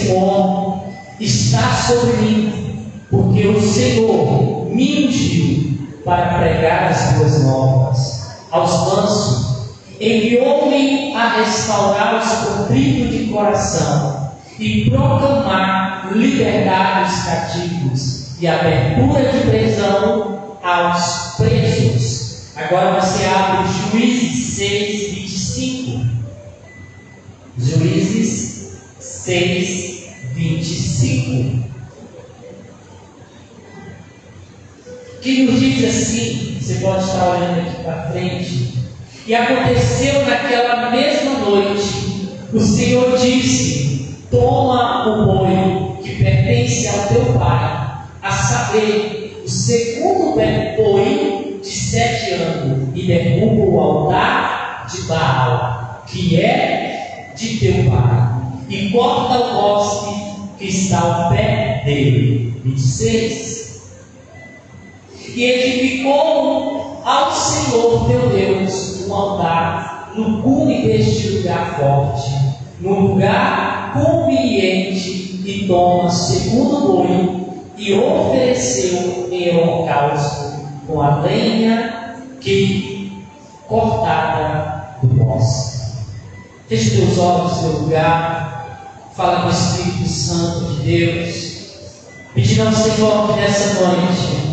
Senhor está sobre mim, porque o Senhor me ungiu para pregar as boas novas aos mansos, enviou-me a restaurar os contritos de coração e proclamar liberdade aos cativos e abertura de prisão aos presos. Agora você abre Juízes 6, 25. Juízes 6, 25. Que nos diz assim, você pode estar olhando aqui para frente. E aconteceu naquela mesma noite, o Senhor disse: toma o boi que pertence ao teu pai, a saber, o segundo boi de 7 anos, e derruba o altar de Baal, que é de teu pai, e corta o bosque que está ao pé dele. 26. E edificou ao Senhor teu Deus um altar no cume deste lugar forte, no lugar conveniente, e toma segundo boi e ofereceu em holocausto com a lenha que cortada do bosque. Feche teus olhos no teu lugar, fala com o Espírito Santo de Deus, pedindo ao Senhor que nessa noite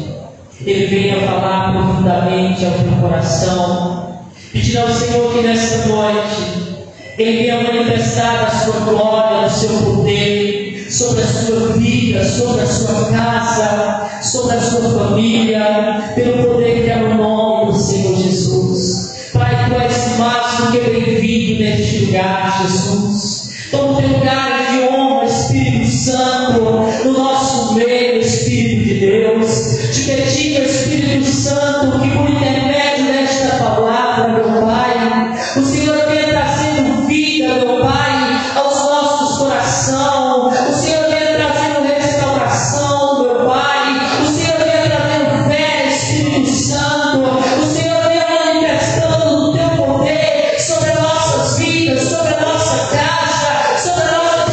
Ele venha falar profundamente ao teu coração, pedindo ao Senhor que nesta noite Ele venha manifestar a sua glória, o seu poder sobre a sua vida, sobre a sua casa, sobre a sua família, pelo poder que é no nome do Senhor Jesus. Pai, Tu és mais do que bem-vindo neste lugar, Jesus. Toma o teu lugar de honra, Espírito Santo, no nosso meio, Espírito de Deus. Te pedindo, Espírito Santo, que por intermédio desta palavra, meu Pai, o Senhor venha trazendo vida, meu Pai, aos nossos corações. O Senhor venha trazendo restauração, meu Pai. O Senhor venha trazendo fé, Espírito Santo. O Senhor venha manifestando o teu poder sobre as nossas vidas, sobre a nossa casa, sobre a nossa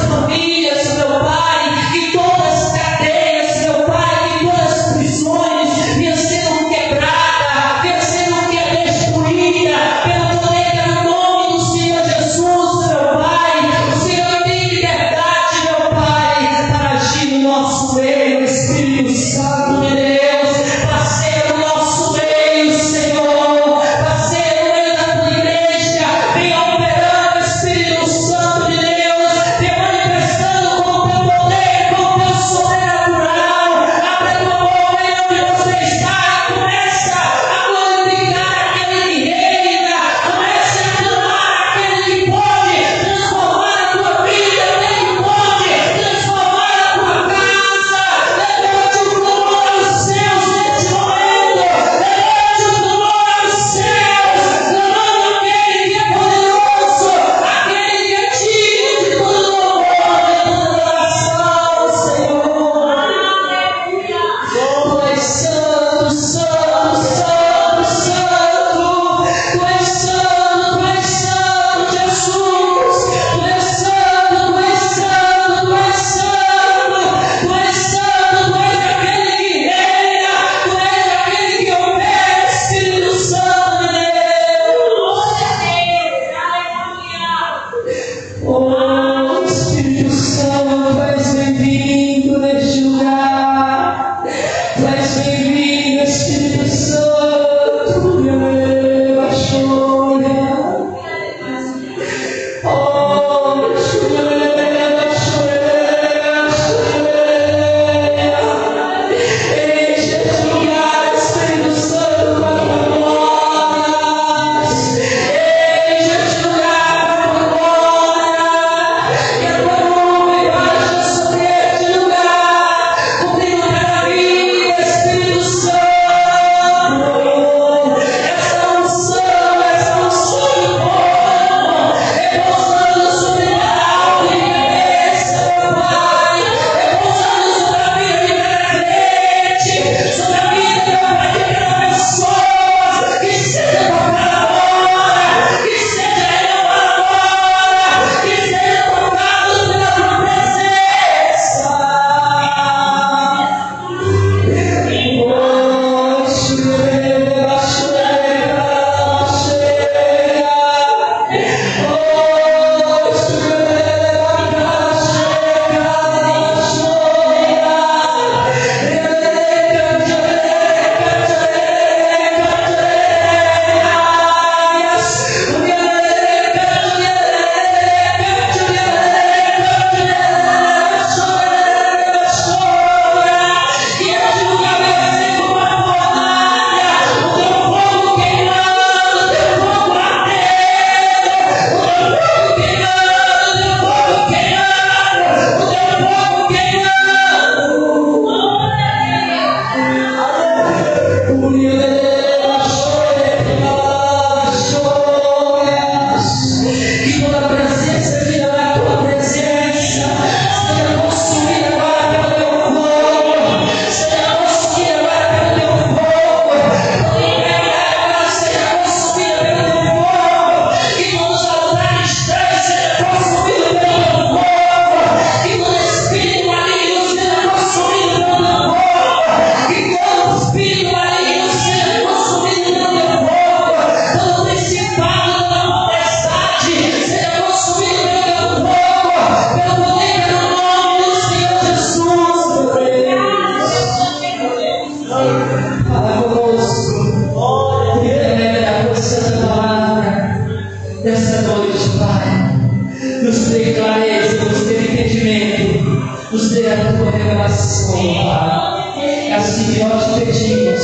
oração, Pai. É assim que nós te pedimos,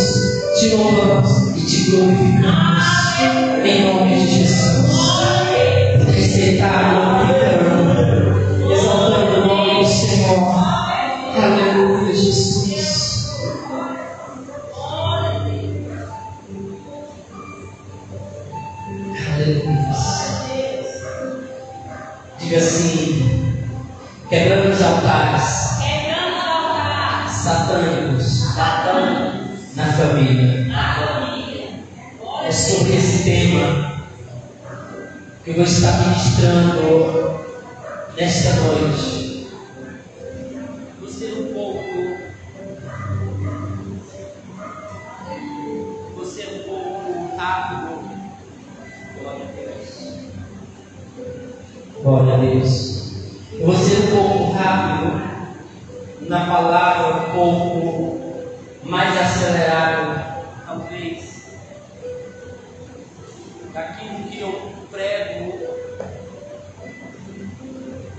te louvamos e te glorificamos. Em nome de Jesus. Respeitar, glorificando, exaltando o nome do Senhor. Aleluia, Jesus. Aleluia. Diga assim: quebrando os altares satânicos na família. É sobre esse tema que eu vou estar ministrando nesta noite. Vou ser um pouco rápido. Glória a Deus. Eu vou ser um pouco rápido na palavra, um pouco mais acelerado, talvez, daquilo que eu prego.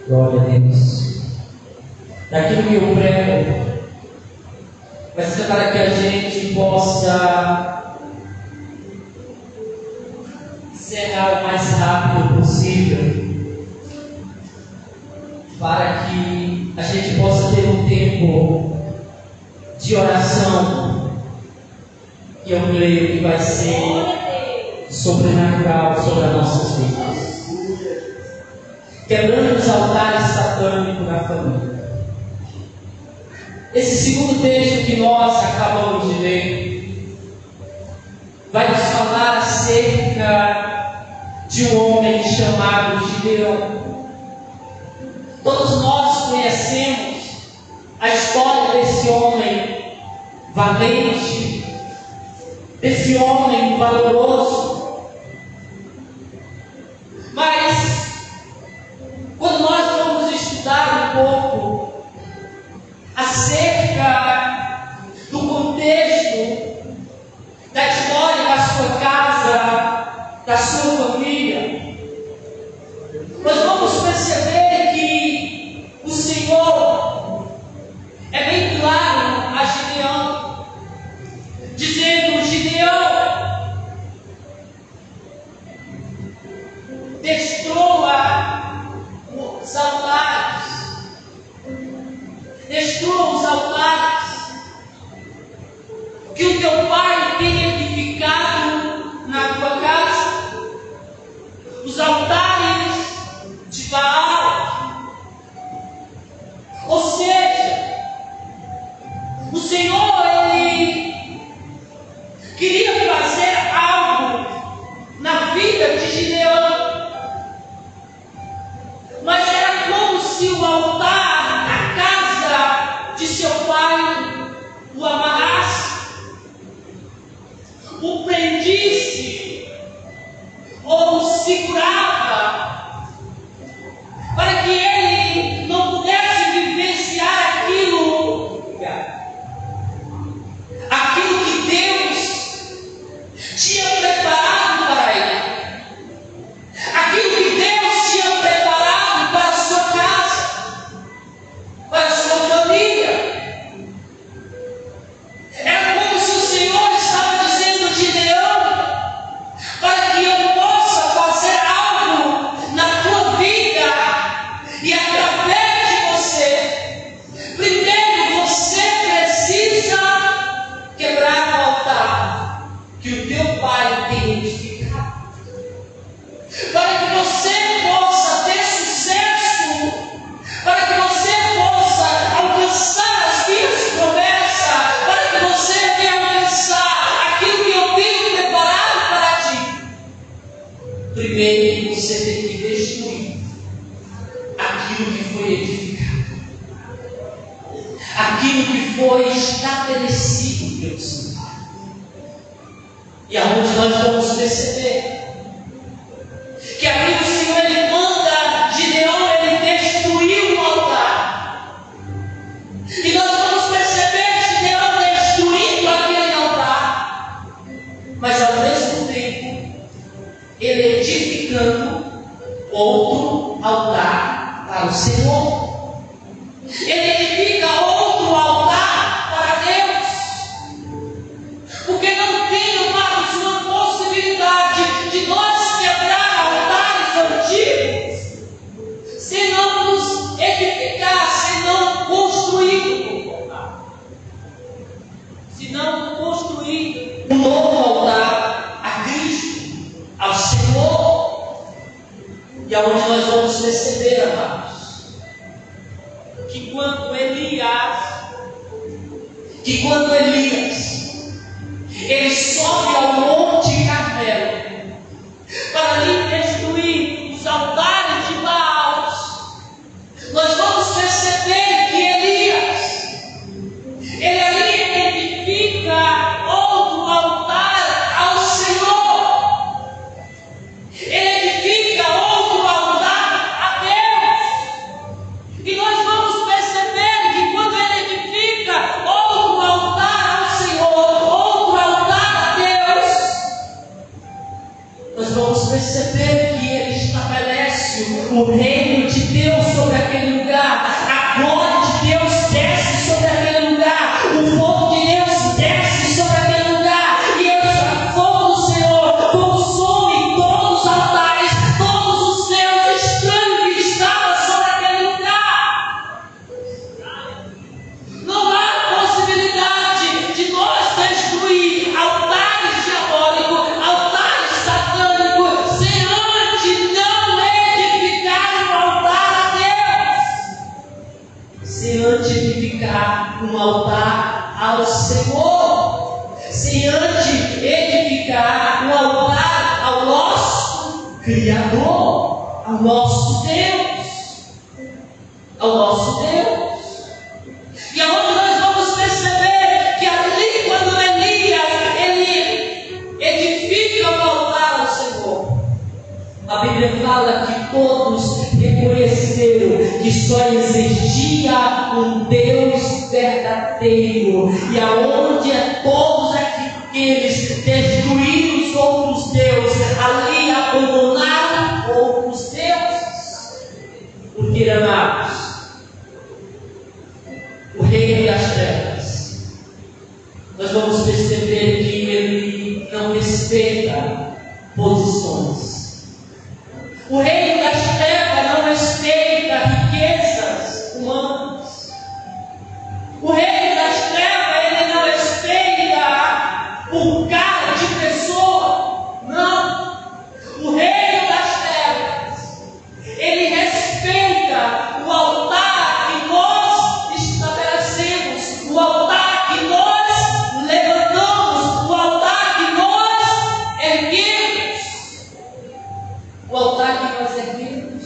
Glória a Deus. Daquilo que eu prego, vai ser para que a gente possa encerrar o mais rápido possível, para que a gente possa ter um tempo de oração, que eu creio que vai ser sobrenatural sobre as nossas vidas. Quebrando os altares satânicos na família. Esse segundo texto que nós acabamos de ler vai nos falar acerca de um homem chamado Gideão. Todos nós conhecemos a história desse homem valente, desse homem valoroso. Mas, quando nós vamos estudar um pouco acerca do contexto da história da sua casa, da sua família, nós vamos perceber que o Senhor é bem claro a Gideão, dizendo: Gideão, destrua os altares, destrua os altares que o teu pai tem edificado na tua casa, os altares de Baal. Ou seja, o Senhor, Ele queria fazer algo na vida de Gideão, mas era como se o altar da casa de seu pai o amarrasse, o prendisse ou o segurava, para que ele não pudesse vivenciar aquilo que Deus tinha preparado para ele, aquilo que Deus tinha preparado para a sua casa, para a sua família. Era como se o Senhor estava dizendo: Gideão, para que eu possa fazer algo na tua vida e através de você, primeiro você precisa quebrar o altar que o teu pai tem edificado, para que você possa ter sucesso, para que você possa alcançar as minhas promessas, para que você venha alcançar aquilo que eu tenho preparado para ti. Primeiro você tem que destruir aquilo que foi edificado, aquilo que foi estabelecido pelo Senhor. E aonde nós vamos perceber que aqui o Senhor, Ele manda Gideão, ele destruiu o altar. E nós vamos perceber Gideão destruindo aquele altar, mas ao mesmo tempo ele edificando outro altar para o Senhor. Ele edifica outro altar de não construir um novo altar a Cristo, ao Senhor. E aonde nós vamos perceber, amados, que quando Elias ele sobe ao Monte Carmelo para ali destruir os altares de Baal, nós vamos perceber que Elias ele ali edifica outro altar ao Senhor, ele edifica outro altar a Deus. E nós vamos perceber que quando ele edifica outro altar ao Senhor, outro altar a Deus, nós vamos perceber que ele estabelece o reino de Deus sobre aquele lugar, a glória de Deus desce sobre aquele lugar, o fogo de Deus desce sobre aquele lugar, e o fogo do Senhor consome todos os altares, todos os deuses estranhos que estavam sobre aquele lugar. Não há possibilidade de nós destruir altares diabólicos, altares satânicos, sem antes não edificar um altar a Deus, sem antes edificar um altar ao Senhor, sem antes edificar um altar ao nosso Criador, ao nosso Deus, ao nosso Deus. E aonde nós vamos perceber que ali quando Elias ele edifica um altar ao Senhor, a Bíblia fala que todos reconheceram que só existia um Deus verdadeiro, e aonde todos aqueles destruíram os outros deuses, ali abandonaram outros deuses. Porque, amados, o reino das trevas, nós vamos perceber que ele não respeita posições. O reino das trevas não respeita riquezas humanas. O reino das trevas ele não respeita o cara de pessoa. Não. O reino das trevas ele respeita o altar que nós estabelecemos, o altar que nós levantamos, o altar que nós erguemos. O altar que nós erguemos.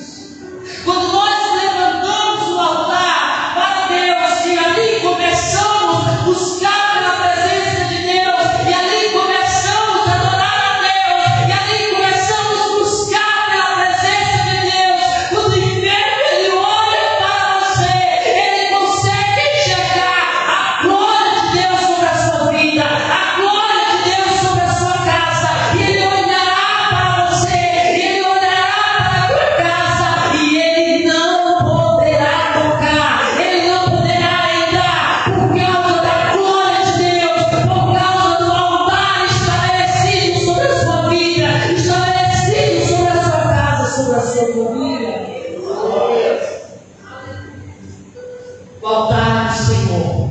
Quando nós levantamos o altar para Deus, e ali começamos a buscar pela presença de Deus, e ali começamos a adorar a Deus, e ali começamos a buscar pela presença de Deus, quando o inferno ele olha para você, ele consegue enxergar a glória de Deus sobre a sua vida, a glória de Deus sobre a sua casa, e ele olhará para você, e ele olhará para a tua casa, e ele não poderá tocar, ele não poderá entrar, por causa da glória de Deus, por causa do altar estabelecido sobre a sua vida, estabelecido sobre a sua casa, sobre a sua família. O altar do Senhor,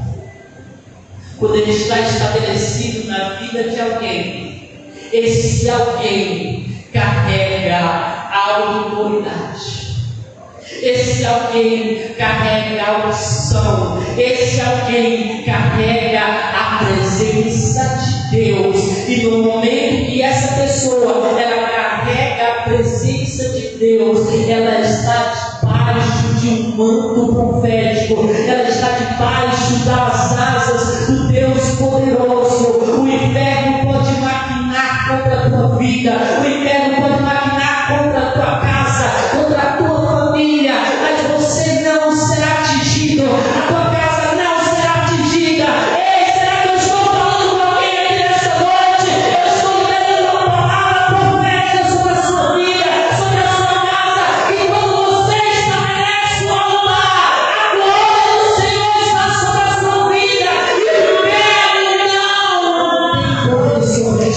quando ele está estabelecido na vida de alguém, esse alguém carrega a autoridade, esse alguém carrega a unção, esse alguém carrega a presença de Deus. E no momento que essa pessoa ela carrega a presença de Deus, ela está debaixo de um manto profético, ela está debaixo das asas do Deus poderoso. O inferno pode maquinar contra a tua vida, o inferno pode maquinar contra a tua casa, contra a tua família, mas você não será atingido, a tua casa não será atingida. Ei, será que eu estou falando com alguém aqui nessa noite? Eu estou liberando uma palavra profética sobre a sua vida, sobre a sua casa, e quando você estabelece o altar, a glória do Senhor está sobre a sua vida, e o inferno não tem poder sobre a sua vida.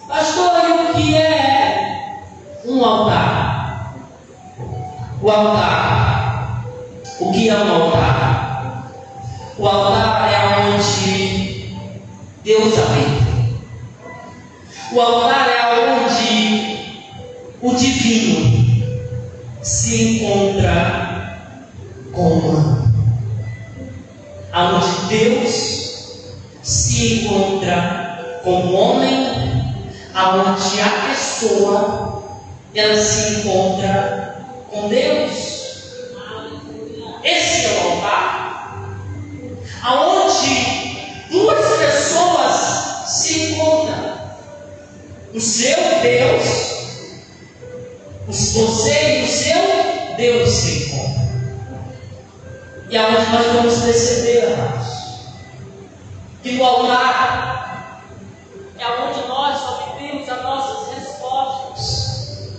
Pastor, e o que é um altar? O altar. O que é um altar? O altar é onde Deus habita. O altar é onde o divino se encontra com o humano. Onde Deus se encontra com o homem, onde a pessoa ela se encontra com Deus. Esse é o altar, aonde duas pessoas se encontram. O seu Deus, você e o seu Deus se encontram. E aonde nós vamos perceber, amados, que o altar é onde nós obtemos as nossas respostas.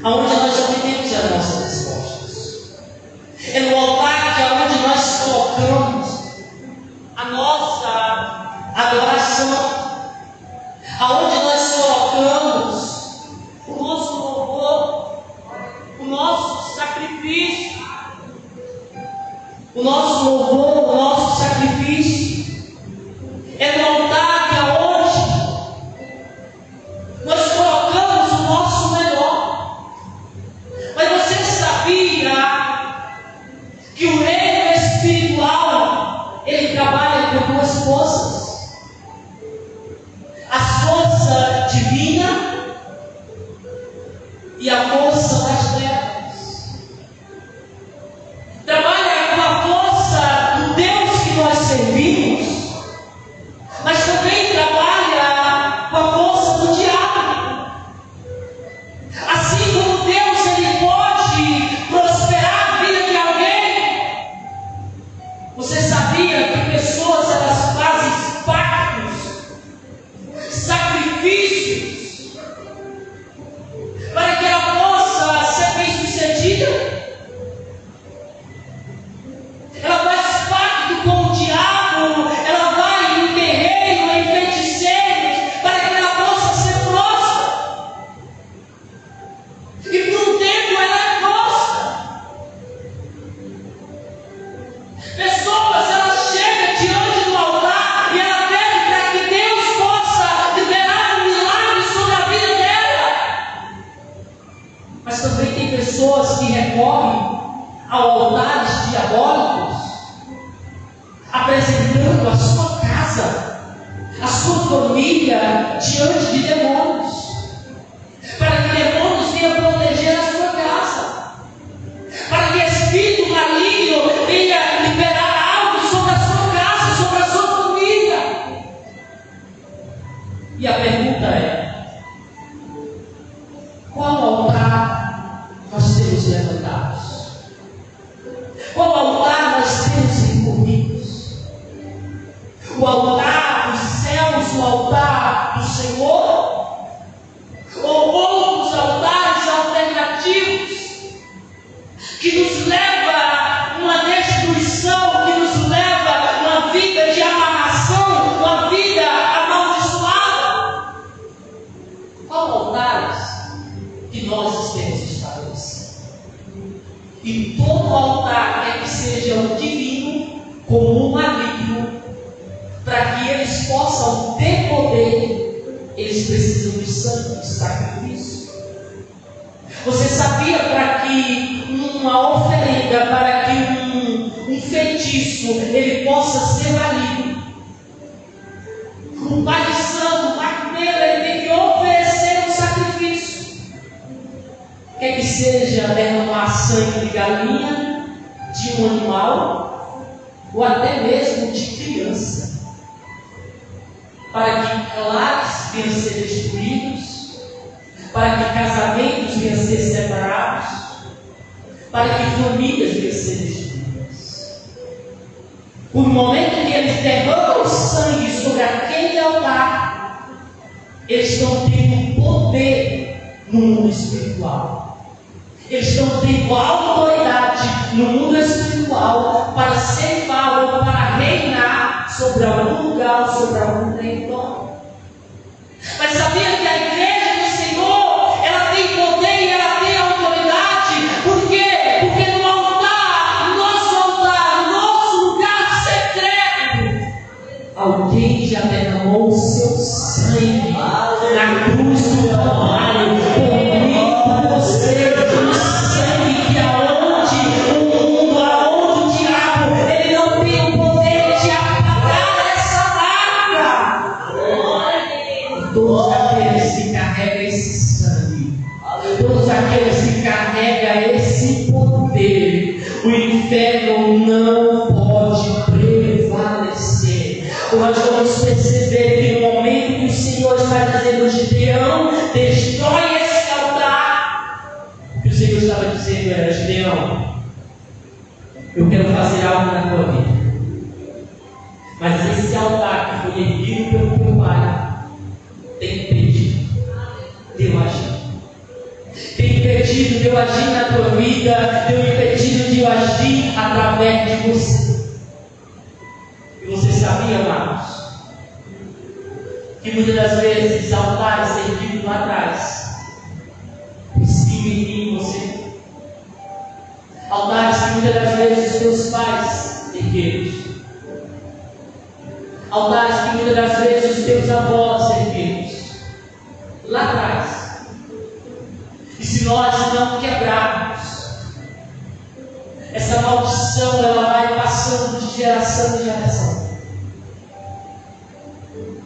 Aonde nós obtemos as nossas respostas. É no altar que é onde nós colocamos a nossa adoração. Aonde nós colocamos o nosso louvor, o nosso sacrifício. O nosso louvor, o nosso sacrifício. É no altar que é onde nós colocamos o nosso melhor. Mas você sabia que o reino espiritual ele trabalha com duas forças? A força divina e a força das trevas. Trabalha com a força do Deus que nós servimos, mas também trabalha com a força do diabo. Assim como Deus ele pode prosperar a vida de alguém, você sabia que pessoas elas fazem pactos, sacrifícios, para que ela possa ser bem-sucedida? Ela faz pacto com o diabo, ela vai em terreiro, em feiticeiros, para que ela possa ser próspera. E por um tempo ela é próspera. Pessoas, elas chegam diante do altar e ela pede para que Deus possa liberar um milagre sobre a vida dela. Mas também tem pessoas que recorrem a altares diabólicos, apresentando a sua casa, a sua família diante de demônios, para que demônios venham proteger a sua casa, para que espírito maligno venha liberar algo sobre a sua casa, sobre a sua família. E a pergunta é: qual altar nós temos levantados? Qual altar nós temos recorridos? O altar dos céus, o altar do Senhor? Ou outros altares alternativos que nos leva a uma destruição, que nos leva a uma vida de amarração, uma vida amaldiçoada? Qual altares que nós temos estabelecido? E todo altar quer que seja o divino como o maligno, para que eles possam ter poder, eles precisam do sangue, do sacrifício. Você sabia para que uma oferenda, para que um feitiço, ele possa ser maligno? Um pai de santo, primeiro ele tem que oferecer um sacrifício. Quer que seja derramar sangue de galinha, de um animal, ou até mesmo de criança, para que lares venham a ser destruídos, para que casamentos venham a ser separados, para que famílias venham a ser destruídas. Por momento que eles derramam o sangue sobre aquele altar, eles estão tendo poder no mundo espiritual. Eles estão tendo autoridade no mundo espiritual para ceifar ou para reinar sobre algum lugar ou sobre algum território. Mas sabia que a igreja do Senhor, ela tem poder e ela tem autoridade? Por quê? Porque aqueles que carregam esse sangue, todos aqueles que carregam esse poder, o inferno não pode prevalecer. Nós vamos perceber que no momento que o Senhor está dizendo, Gideão, destrói esse altar, o que o Senhor estava dizendo era, Gideão, eu quero fazer algo na tua vida. Mas esse altar que foi erguido pelo teu pai tem impedido de eu agir. Tem impedido de eu agir na tua vida, tem impedido de eu agir através de você. E você sabia, amados, que muitas das vezes altares erguidos lá atrás perseguem em mim e você. Altares que muitas das vezes os teus pais ergueram. Altares que muitas das vezes os teus avós ergueram lá atrás. E se nós não quebrarmos, essa maldição ela vai passando de geração em geração.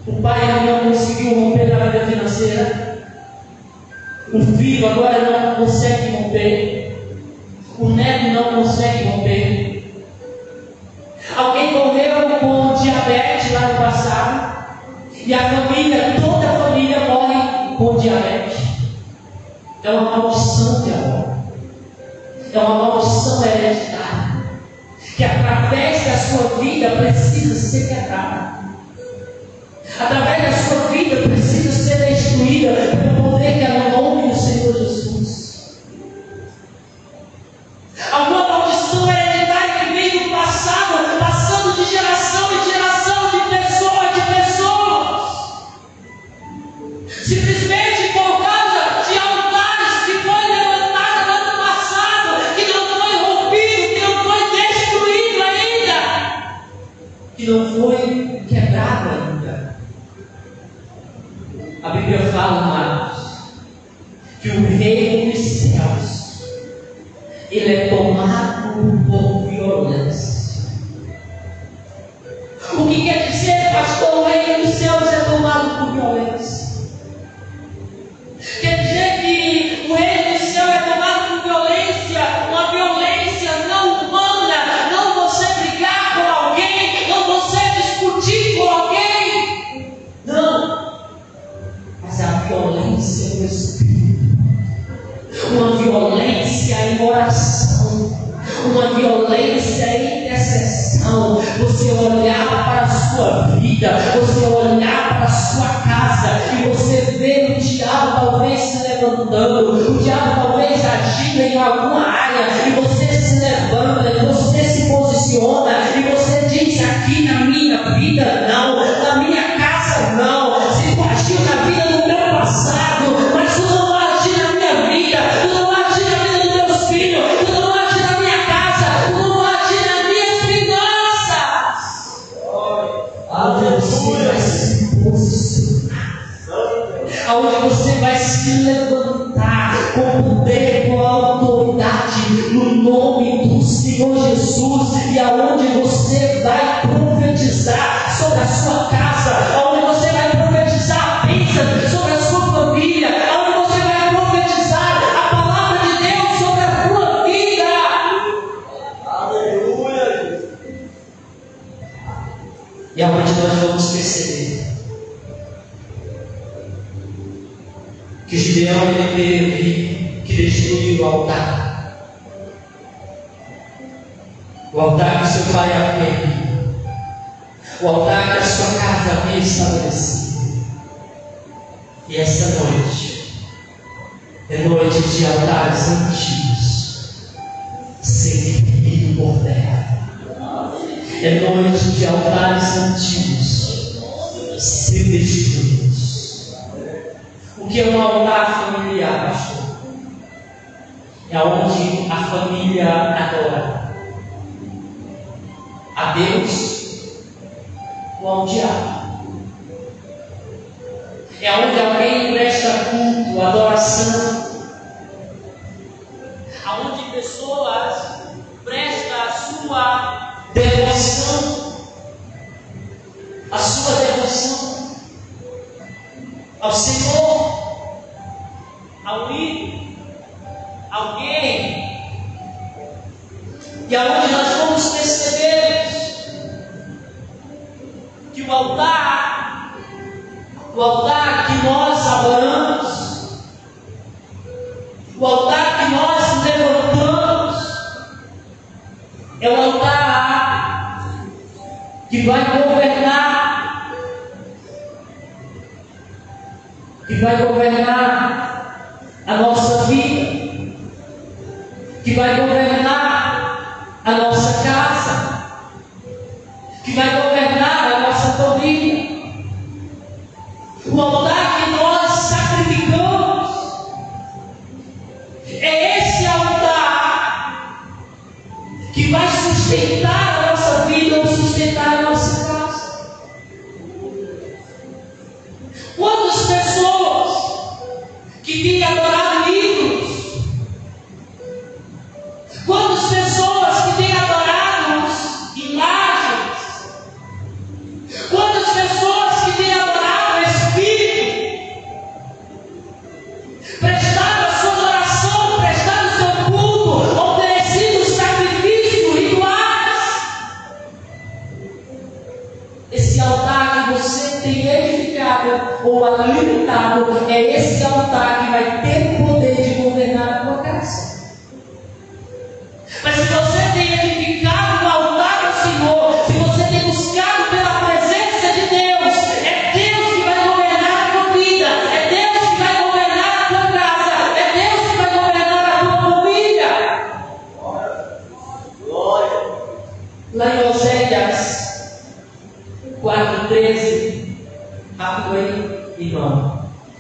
O pai não conseguiu romper na vida financeira. O filho agora não consegue romper. O neto não consegue romper. Alguém morreu com diabetes lá no passado. E a família, toda a família morre com diabetes. É uma maldição de amor. É uma maldição hereditária. Que através da sua vida precisa ser quebrada. Através da sua vida precisa ser destruída pelo poder que é no nome do Senhor Jesus. Alguma maldição hereditária que vem do passado, passando de geração em geração, de pessoa em pessoa. Simplesmente por causa de altares que foi levantado no ano passado, que não foi rompido, que não foi destruído ainda, que não foi quebrado ainda. A Bíblia fala, amados, que o reino dos céus ele é tomado por violência. O que quer dizer, pastor, o reino dos céus é tomado por violência? Quer dizer que o reino dos céus é tomado por violência, uma violência não humana, não você brigar com alguém, não você discutir com alguém, não, mas a violência do Espírito, uma violência em oração, uma violência em intercessão. Você olhar para a sua vida, você olhar para a sua casa e você vê o diabo talvez se levantando, o diabo talvez agindo em alguma área, e você se levanta, e você se posiciona, e você diz: aqui na minha vida não, na minha casa não. Se tu agiu na vida do meu passado, mas tu não vai agir na minha vida, tu não vai agir na vida dos meus filhos, tu não vai agir na minha casa, tu não vai agir nas minhas finanças. Aonde você vai se posicionar, aonde você vai se levantar com poder, com autoridade, no nome do Senhor Jesus, e aonde você vai profetizar sobre a sua casa, aonde você vai profetizar a bênção sobre a sua família, aonde você vai profetizar a palavra de Deus sobre a sua vida. Aleluia! E aonde nós vamos perceber que Gideão ele teve que destruir o altar. O altar que seu pai havia erguido, o altar que a sua casa havia estabelecido. E essa noite é noite de altares antigos ser erguido por terra. É noite de altares antigos ser destruídos. O que é um altar familiar, pastor? É onde a família adora a Deus ou ao diabo. É onde alguém presta culto, adoração, aonde pessoas prestam a sua devoção ao Senhor. ao ídolo, alguém, e aonde nós vamos perceber que o altar que nós adoramos, o altar que nós levantamos, é o altar que vai governar a nossa vida, que vai governar a nossa casa, que vai governar a nossa família. O altar que nós sacrificamos é esse altar que vai sustentar a nossa vida ou sustentar a nossa casa. Quantas pessoas que têm adorado ídolos, quantas pessoas que têm adorado imagens, quantas pessoas que têm adorado o Espírito, prestado a sua oração, prestado o seu culto, oferecido sacrifícios, rituais. Esse altar que você tem edificado ou alimentado é esse altar que vai ter o poder de governar a tua casa. Mas se você tem edificado o altar do Senhor, se você tem buscado pela presença de Deus, é Deus que vai governar a tua vida, é Deus que vai governar a tua casa, é Deus que vai governar a tua família. Glória. Lá em Oséias 4:13, rápido aí, irmão.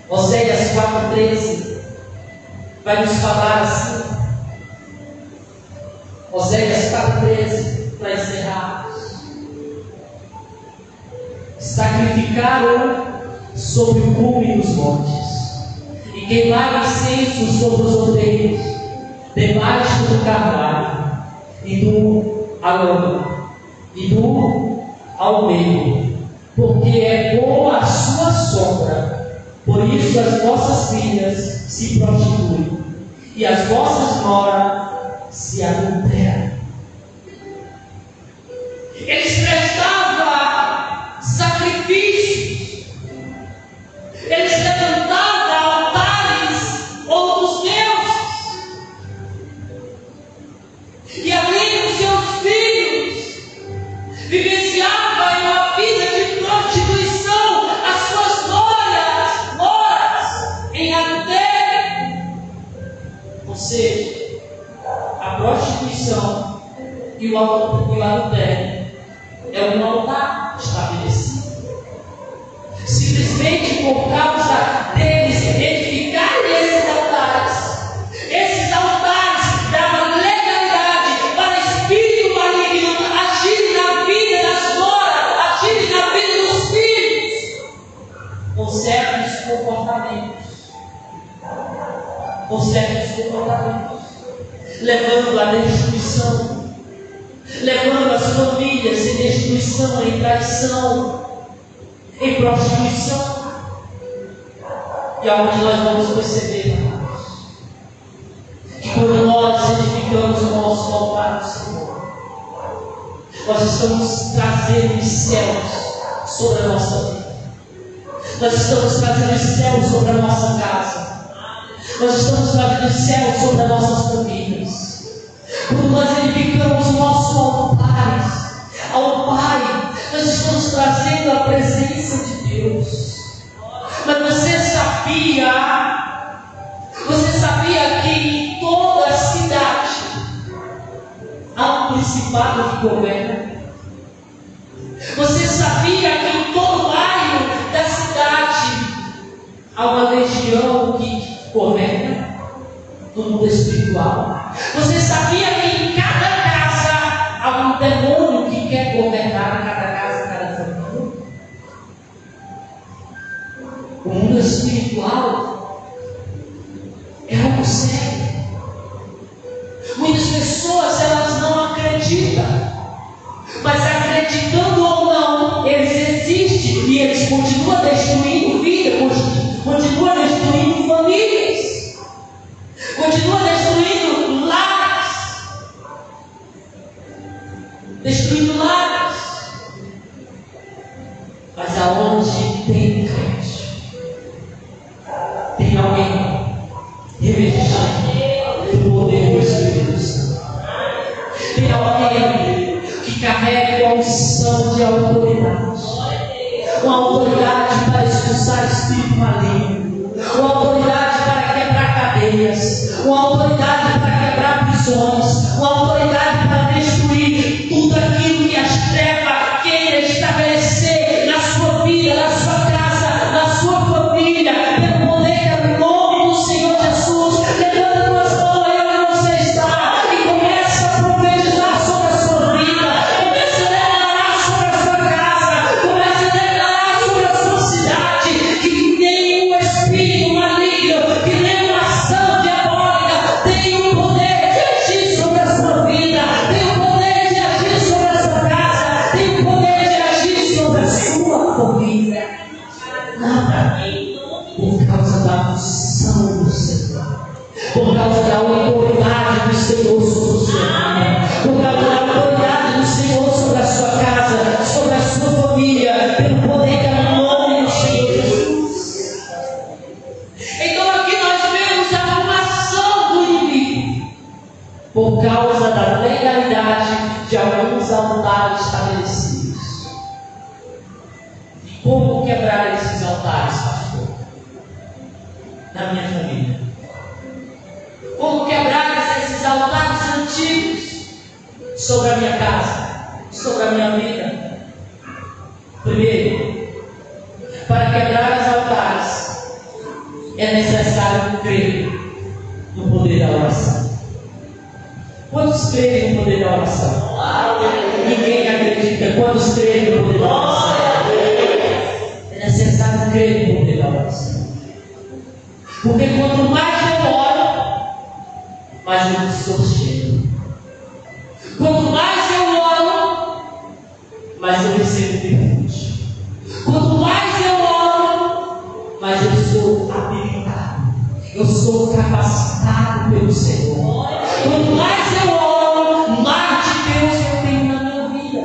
Oséias 4:13 vai nos falar assim. Oséias 4:13, para encerrarmos. Sacrificaram sobre o cume dos montes, e queimaram incenso sobre os outeiros, debaixo do carvalho, e do alamo, e do almeiro, porque é boa a sua sombra. Por isso as vossas filhas se prostituem, e as vossas noras se adulteram. Eles prestavam sacrifícios, eles levantavam altares outros deuses, e ali os seus filhos vivenciavam em uma vida de prostituição, as suas noras em adultério. Ou seja, a prostituição e o adultério é um altar estabelecido. Simplesmente por causa deles edificarem esses altares davam legalidade para espírito maligno agirem na vida das noras, agirem na vida dos filhos, com certos comportamentos, levando a destruição, levando as famílias em destruição, em traição, em prostituição. E aonde nós vamos perceber, irmãos, que quando nós edificamos o nosso altar do Senhor, nós estamos trazendo os céus sobre a nossa vida, nós estamos trazendo os céus sobre a nossa casa, nós estamos trazendo os céus sobre as nossas famílias. Quando nós edificamos o nosso altar ao Pai, nós estamos trazendo a presença de Deus. Mas você sabia que em toda a cidade há um principado que governa? Você sabia que em todo bairro da cidade há uma legião que governa no mundo espiritual? Você sabia que em cada casa há um demônio que quer governar cada casa, cada família? O mundo espiritual é algo sério. Muitas pessoas elas não acreditam, mas acreditando ou não, eles existem e eles continuam destruindo vida, continuam destruindo famílias. uma autoridade para quebrar prisões, uma autoridade para destruir tudo aquilo que as trevas queiram estabelecer na sua vida, na sua casa, na sua família, pelo poder que é no nome do Senhor Jesus. Levanta tuas mãos aí onde você está e começa a profetizar sobre a sua vida, começa a declarar sobre a sua casa, começa a declarar sobre a sua cidade, que nenhum espírito maligno, que nenhuma ação diabólica tem o poder de agir sobre a sua vida, tem o poder de agir sobre a sua casa, tem o poder de agir sobre a sua família. Nada, por causa da unção do Senhor, por causa da autoridade do Senhor sobre a sua vida, por causa da autoridade do Senhor sobre a sua casa, sobre a sua família, pelo poder que é no nome do Senhor Jesus. Então aqui nós vemos a arrumação do inimigo, por causa da legalidade de alguns altares estabelecidos. Como quebrar esses altares, pastor? Na minha família. Como quebrar esses altares antigos sobre a minha casa, sobre a minha vida? Primeiro, para quebrar os altares, é necessário crer no poder da oração. Quantos creem no poder da oração? Ninguém acredita. Quantos creem no poder da oração? É necessário crer no poder da oração. Porque quanto mais eu oro, mais eu estou cheio. Quanto mais eu oro, mais eu recebo virtude. Quanto mais eu oro, mais eu sou habilitado. Eu sou capacitado pelo Senhor. Quanto mais eu oro, mais de Deus eu tenho na minha vida.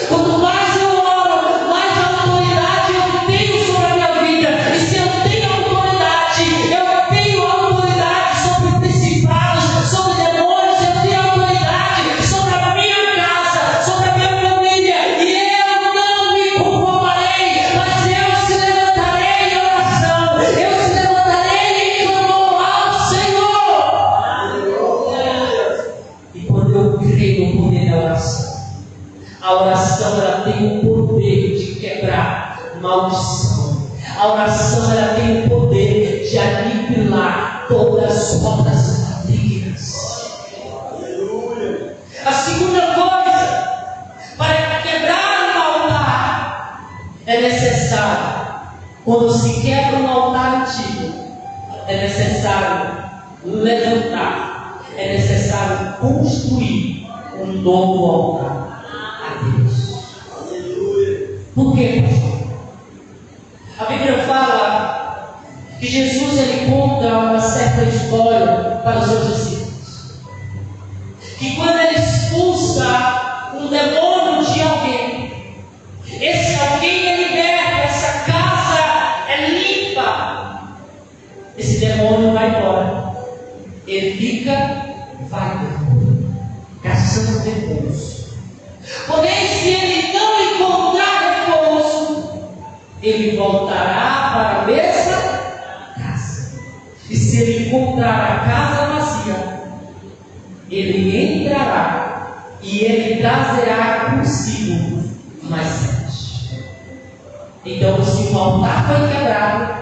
Quanto mais eu oro, mais autoridade eu tenho sobre a minha vida. E se eu tenho autoridade, eu tenho autoridade sobre principados, sobre demônios, eu tenho autoridade sobre a minha casa, sobre a minha família. E eu não me conformarei, mas eu se levantarei em oração, eu se levantarei em clamor ao Senhor. E quando eu creio no poder da oração, a oração ela tem o poder de quebrar maldição. A oração ela tem o poder de aniquilar todas as rotas malignas. A segunda coisa, para quebrar um altar, é necessário, quando se quebra um altar antigo, é necessário levantar, é necessário construir um novo altar a Deus. Por quê, pastor? A Bíblia fala que Jesus ele conta uma certa história para os seus discípulos. Que quando ele expulsa um demônio de alguém, esse alguém é liberto, essa casa é limpa, esse demônio vai embora. Ele fica vagando, caçando repouso. Porém, se ele não encontrar repouso, ele voltará para a mesma casa. E se ele encontrar a casa vazia, ele entrará e ele trazerá consigo mais gente. Então, se o altar foi quebrado,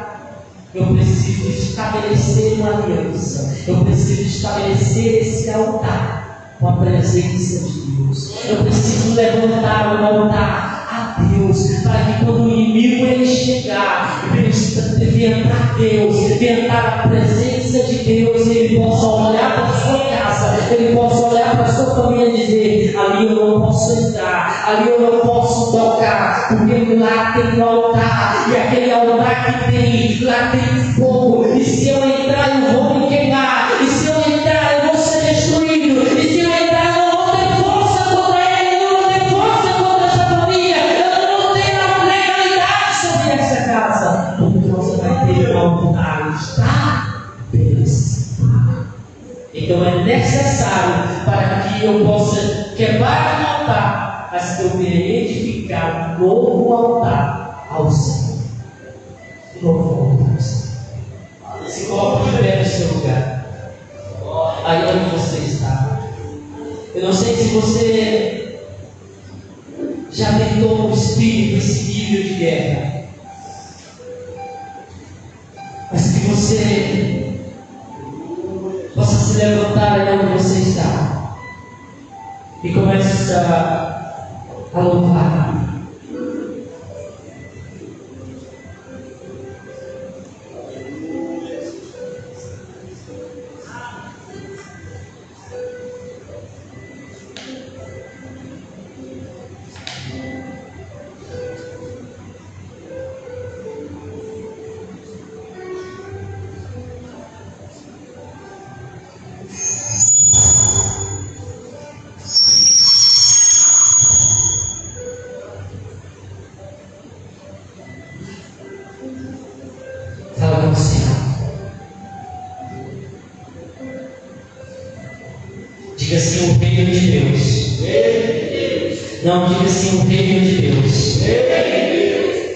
eu preciso estabelecer uma aliança. Eu preciso estabelecer esse altar com a presença de Deus. Eu preciso levantar um altar a Deus, para que quando o inimigo ele chegar, venha para Deus, venha para a presença de Deus, ele possa olhar para a sua casa, ele possa olhar para a sua família e dizer: ali eu não posso entrar, ali eu não posso tocar, porque lá tem um altar, e aquele altar que tem, lá tem fogo, e se eu entrar eu vou me queimar, e se eu entrar eu vou ser destruído, e se eu entrar eu não vou ter força contra ele, eu não vou ter força contra essa família, eu não tenho a legalidade sobre essa casa, porque você vai ter um altar estabelecido. Então é necessário, para que eu possa quebrar um altar, mas que eu venha edificar um novo altar ao Senhor. Um novo altar ao Senhor. Se coloque de pé no seu lugar. aí onde você está. Eu não sei se você já tentou o espírito, esse nível de guerra, mas que você possa se levantar aí onde você está e comece a louvar. Fala com o Senhor. Diga assim: o reino de Deus. Não, diga assim: o reino de Deus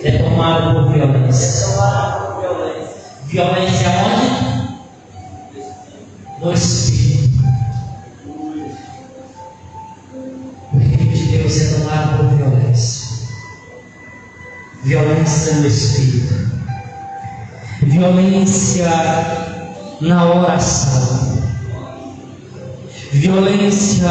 é tomado por violência. Violência aonde? No Espírito. O reino de Deus é tomado por violência. Violência no Espírito. Violência na oração. Violência